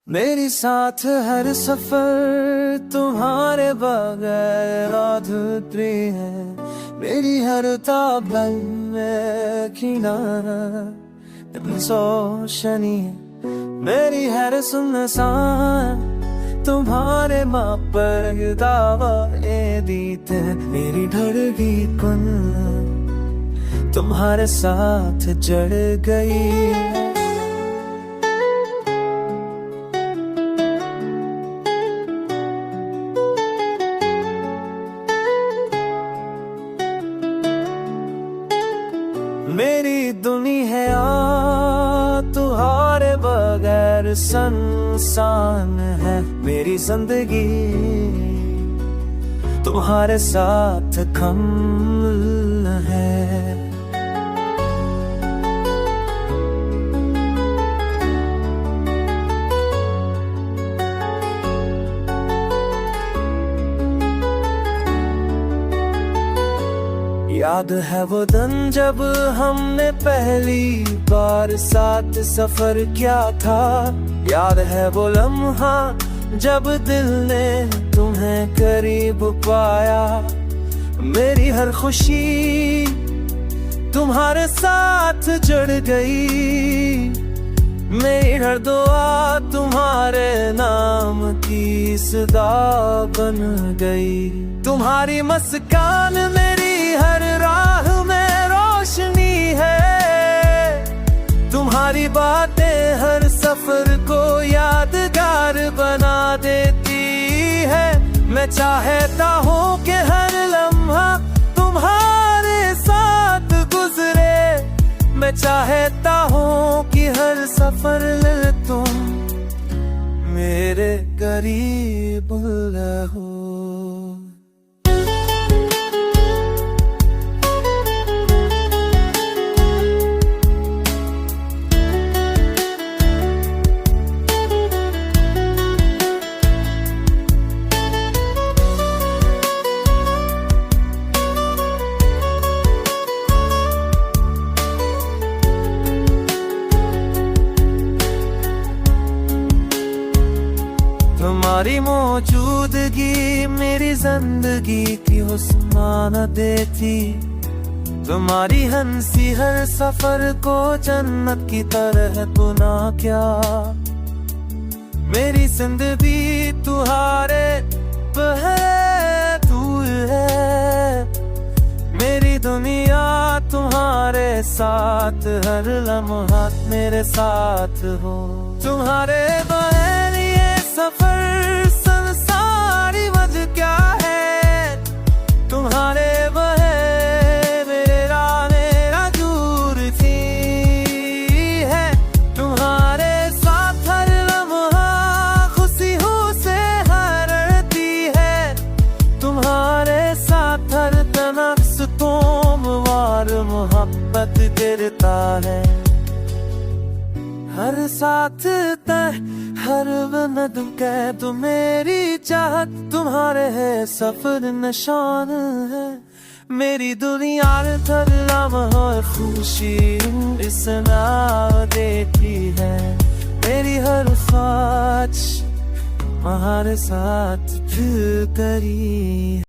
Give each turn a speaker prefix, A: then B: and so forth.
A: मेरी साथ हर सफर तुम्हारे बगैर अधूरी है। मेरी हर ताबल में किनारा रोशनी है। मेरी हर सुनसान तुम्हारे माँ पर दावा दीते हैं। मेरी धड़की कुन तुम्हारे साथ जड़ गई। मेरी दुनिया है तुम्हारे बगैर सुनसान है। मेरी जिंदगी तुम्हारे साथ कमल है। याद है वो दिन जब हमने पहली बार साथ सफर किया था। याद है वो लम्हा जब दिल ने तुम्हें करीब पाया। मेरी हर खुशी तुम्हारे साथ जुड़ गई। मेरी हर दुआ तुम्हारे नाम की सदा बन गई। तुम्हारी मुस्कान मेरी हर राह में रोशनी है। तुम्हारी बातें हर सफर को यादगार बना देती है। मैं चाहता हूँ कि हर लम्हा तुम्हारे साथ गुजरे। मैं चाहता हूँ कि हर सफर तुम मेरे करीब रहो। तुम्हारी मौजूदगी मेरी जिंदगी की हुस्न देती। तुम्हारी हंसी हर सफर को जन्नत की तरह बुना क्या। मेरी जिंदगी तुम्हारे तू है। मेरी दुनिया तुम्हारे साथ हर लम्हा मेरे साथ हो। तुम्हारे बगैर ये सफर संसारी वजह क्या है। तुम्हारे बगैर मेरा दूर थी है। तुम्हारे साथ हर लम्हा खुशियों से हरती है। तुम्हारे साथ हर तनक्स तोमवार मोहब्बत गिरता है। हर साथ तय हर नदम कह तो मेरी चाहत तुम्हारे है सफर निशान है। मेरी दुनिया हर लम्हा खुशी इस नाव देती है। मेरी हर ख्वाहिश तुम्हारे साथ फिर करी।